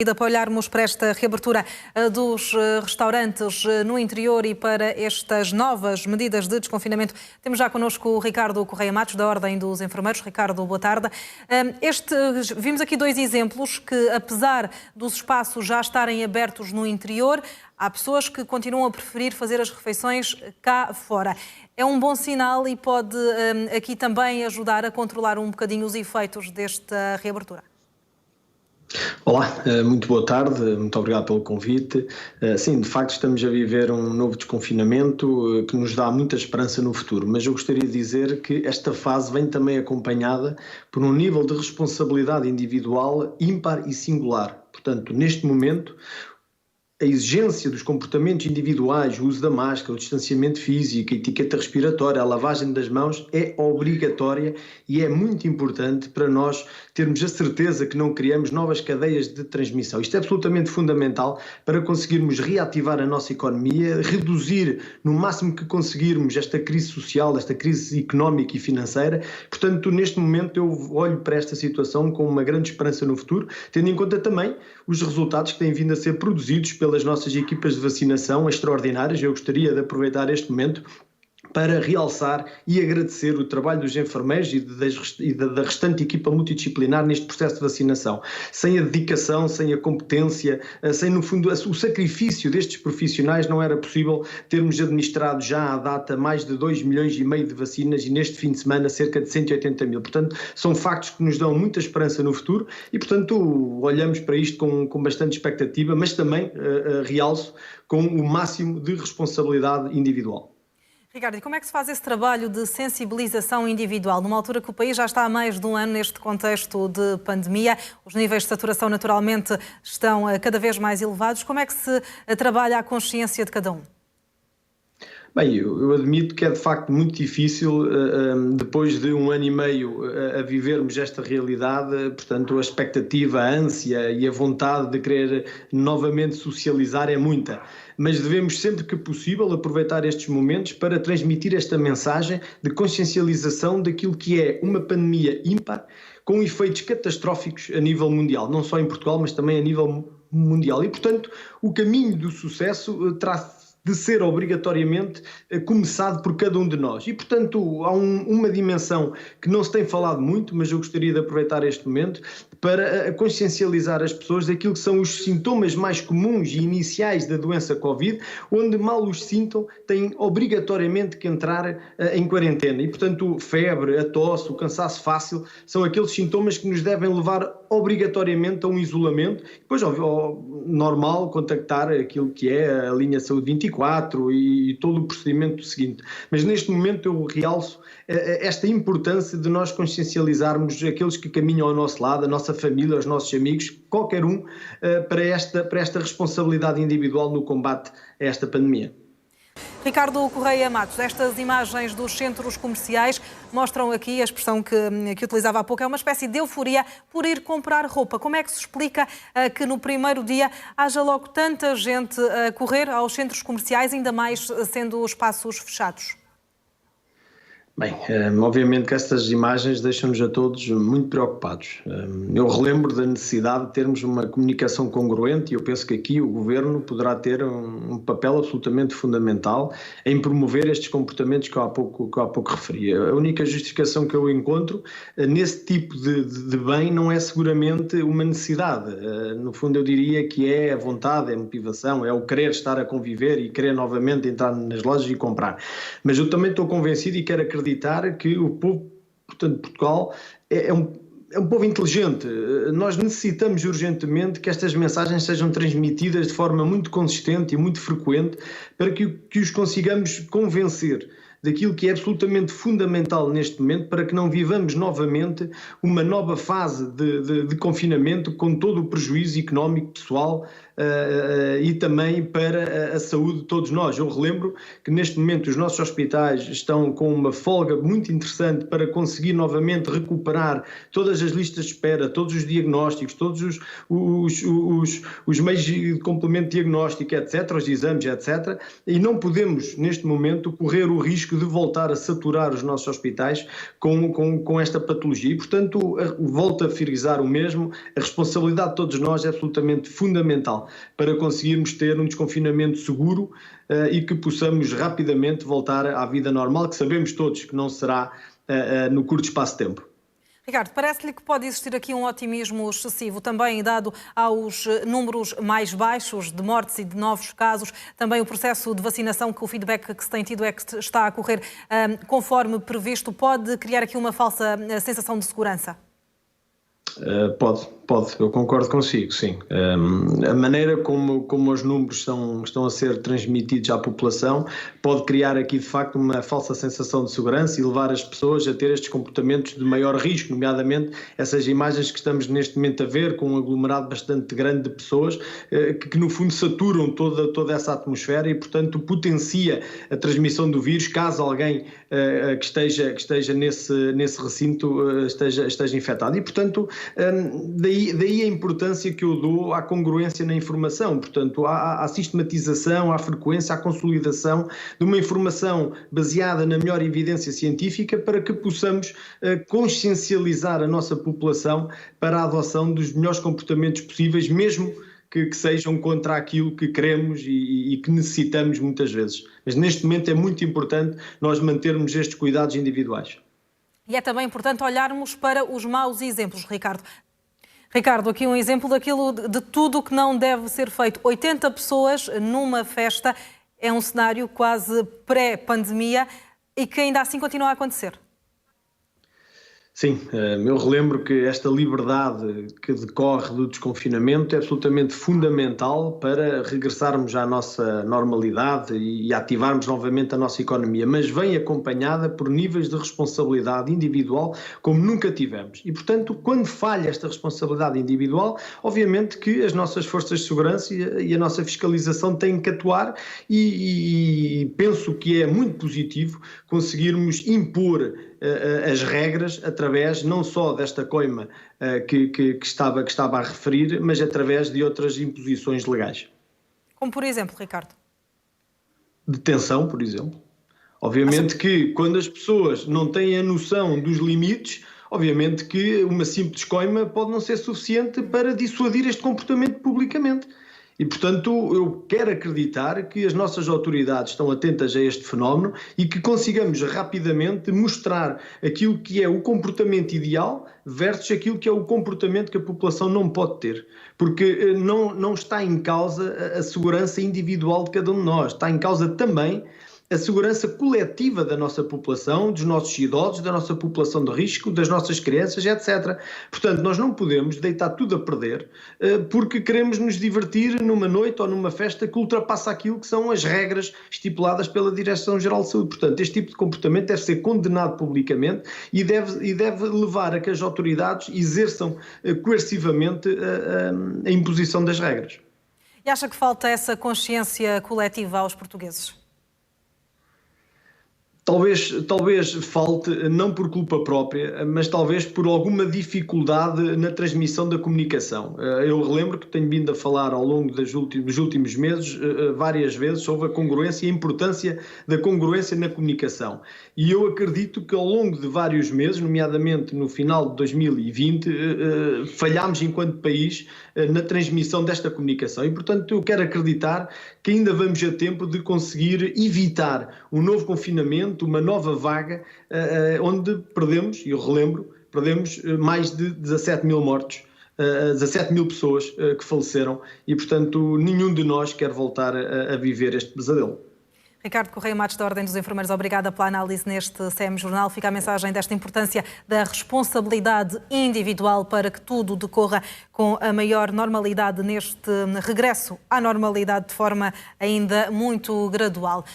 E para olharmos para esta reabertura dos restaurantes no interior e para estas novas medidas de desconfinamento, temos já connosco o Ricardo Correia Matos, da Ordem dos Enfermeiros. Ricardo, boa tarde. Vimos aqui dois exemplos que, apesar dos espaços já estarem abertos no interior, há pessoas que continuam a preferir fazer as refeições cá fora. É um bom sinal e pode aqui também ajudar a controlar um bocadinho os efeitos desta reabertura. Olá, muito boa tarde, muito obrigado pelo convite. Sim, de facto estamos a viver um novo desconfinamento que nos dá muita esperança no futuro, mas eu gostaria de dizer que esta fase vem também acompanhada por um nível de responsabilidade individual ímpar e singular. Portanto, neste momento, a exigência dos comportamentos individuais, o uso da máscara, o distanciamento físico, a etiqueta respiratória, a lavagem das mãos é obrigatória e é muito importante para nós termos a certeza que não criamos novas cadeias de transmissão. Isto é absolutamente fundamental para conseguirmos reativar a nossa economia, reduzir no máximo que conseguirmos esta crise social, esta crise económica e financeira. Portanto, neste momento eu olho para esta situação com uma grande esperança no futuro, tendo em conta também os resultados que têm vindo a ser produzidos pelas nossas equipas de vacinação extraordinárias. Eu gostaria de aproveitar este momento para realçar e agradecer o trabalho dos enfermeiros e da restante equipa multidisciplinar neste processo de vacinação. Sem a dedicação, sem a competência, sem, no fundo, o sacrifício destes profissionais, não era possível termos administrado já à data mais de 2,5 milhões de vacinas e neste fim de semana cerca de 180 mil. Portanto, são factos que nos dão muita esperança no futuro e, portanto, olhamos para isto com bastante expectativa, mas também, realço, com o máximo de responsabilidade individual. Ricardo, e como é que se faz esse trabalho de sensibilização individual, numa altura que o país já está há mais de um ano neste contexto de pandemia, os níveis de saturação naturalmente estão cada vez mais elevados, como é que se trabalha a consciência de cada um? Bem, eu admito que é de facto muito difícil, depois de 1 ano e meio a vivermos esta realidade, portanto a expectativa, a ânsia e a vontade de querer novamente socializar é muita. Mas devemos sempre que possível aproveitar estes momentos para transmitir esta mensagem de consciencialização daquilo que é uma pandemia ímpar, com efeitos catastróficos a nível mundial, não só em Portugal, mas também a nível mundial. E, portanto, o caminho do sucesso terá de ser obrigatoriamente começado por cada um de nós. E, portanto, há uma dimensão que não se tem falado muito, mas eu gostaria de aproveitar este momento para consciencializar as pessoas daquilo que são os sintomas mais comuns e iniciais da doença Covid, onde mal os sintam, têm obrigatoriamente que entrar em quarentena. E, portanto, febre, a tosse, o cansaço fácil, são aqueles sintomas que nos devem levar obrigatoriamente a um isolamento. Depois, normal, contactar aquilo que é a linha Saúde 24 e todo o procedimento seguinte. Mas neste momento eu realço esta importância de nós consciencializarmos aqueles que caminham ao nosso lado, a nossa família, os nossos amigos, qualquer um, para esta responsabilidade individual no combate a esta pandemia. Ricardo Correia Matos, estas imagens dos centros comerciais mostram aqui a expressão que utilizava há pouco, é uma espécie de euforia por ir comprar roupa. Como é que se explica que no primeiro dia haja logo tanta gente a correr aos centros comerciais, ainda mais sendo espaços fechados? Bem, obviamente que estas imagens deixam-nos a todos muito preocupados. Eu relembro da necessidade de termos uma comunicação congruente e eu penso que aqui o Governo poderá ter um papel absolutamente fundamental em promover estes comportamentos que eu há pouco referi. A única justificação que eu encontro nesse tipo de bem não é seguramente uma necessidade. No fundo eu diria que é a vontade, é a motivação, é o querer estar a conviver e querer novamente entrar nas lojas e comprar. Mas eu também estou convencido e quero acreditar que o povo, portanto, Portugal é um povo inteligente. Nós necessitamos urgentemente que estas mensagens sejam transmitidas de forma muito consistente e muito frequente para que os consigamos convencer daquilo que é absolutamente fundamental neste momento para que não vivamos novamente uma nova fase de confinamento com todo o prejuízo económico, pessoal e também para a saúde de todos nós. Eu relembro que neste momento os nossos hospitais estão com uma folga muito interessante para conseguir novamente recuperar todas as listas de espera, todos os diagnósticos, todos os meios de complemento diagnóstico, etc., os exames, etc., e não podemos neste momento correr o risco de voltar a saturar os nossos hospitais com esta patologia. E, portanto, volto a frisar o mesmo, a responsabilidade de todos nós é absolutamente fundamental para conseguirmos ter um desconfinamento seguro e que possamos rapidamente voltar à vida normal, que sabemos todos que não será no curto espaço de tempo. Ricardo, parece-lhe que pode existir aqui um otimismo excessivo, também dado aos números mais baixos de mortes e de novos casos, também o processo de vacinação, que o feedback que se tem tido é que está a correr conforme previsto, pode criar aqui uma falsa sensação de segurança? Pode, eu concordo consigo, sim. A maneira como os números estão a ser transmitidos à população pode criar aqui, de facto, uma falsa sensação de segurança e levar as pessoas a ter estes comportamentos de maior risco, nomeadamente essas imagens que estamos neste momento a ver, com um aglomerado bastante grande de pessoas, que no fundo saturam toda essa atmosfera e, portanto, potencia a transmissão do vírus, caso alguém que esteja nesse recinto esteja infectado. E, portanto, daí a importância que eu dou à congruência na informação, portanto, à sistematização, à frequência, à consolidação de uma informação baseada na melhor evidência científica para que possamos consciencializar a nossa população para a adoção dos melhores comportamentos possíveis, mesmo que sejam contra aquilo que queremos e que necessitamos muitas vezes. Mas neste momento é muito importante nós mantermos estes cuidados individuais. E é também importante olharmos para os maus exemplos, Ricardo. Ricardo, aqui um exemplo de tudo o que não deve ser feito. 80 pessoas numa festa é um cenário quase pré-pandemia e que ainda assim continua a acontecer. Sim, eu relembro que esta liberdade que decorre do desconfinamento é absolutamente fundamental para regressarmos à nossa normalidade e ativarmos novamente a nossa economia, mas vem acompanhada por níveis de responsabilidade individual como nunca tivemos. E, portanto, quando falha esta responsabilidade individual, obviamente que as nossas forças de segurança e a nossa fiscalização têm que atuar e penso que é muito positivo conseguirmos impor as regras através não só desta coima que estava a referir, mas através de outras imposições legais. Como por exemplo, Ricardo? Detenção, por exemplo. Obviamente que quando as pessoas não têm a noção dos limites, obviamente que uma simples coima pode não ser suficiente para dissuadir este comportamento publicamente. E, portanto, eu quero acreditar que as nossas autoridades estão atentas a este fenómeno e que consigamos rapidamente mostrar aquilo que é o comportamento ideal versus aquilo que é o comportamento que a população não pode ter. Porque não está em causa a segurança individual de cada um de nós, está em causa também a segurança coletiva da nossa população, dos nossos idosos, da nossa população de risco, das nossas crianças, etc. Portanto, nós não podemos deitar tudo a perder porque queremos nos divertir numa noite ou numa festa que ultrapassa aquilo que são as regras estipuladas pela Direção-Geral de Saúde. Portanto, este tipo de comportamento deve ser condenado publicamente e deve levar a que as autoridades exerçam coercivamente a imposição das regras. E acha que falta essa consciência coletiva aos portugueses? Talvez falte, não por culpa própria, mas talvez por alguma dificuldade na transmissão da comunicação. Eu relembro que tenho vindo a falar ao longo dos últimos meses, várias vezes, sobre a congruência e a importância da congruência na comunicação. E eu acredito que ao longo de vários meses, nomeadamente no final de 2020, falhámos enquanto país na transmissão desta comunicação. E, portanto, eu quero acreditar que ainda vamos a tempo de conseguir evitar um novo confinamento, uma nova vaga, onde perdemos, e eu relembro, mais de 17 mil mortos, 17 mil pessoas que faleceram e, portanto, nenhum de nós quer voltar a viver este pesadelo. Ricardo Correia Matos, da Ordem dos Enfermeiros, obrigada pela análise neste CM Jornal. Fica a mensagem desta importância da responsabilidade individual para que tudo decorra com a maior normalidade neste regresso à normalidade de forma ainda muito gradual.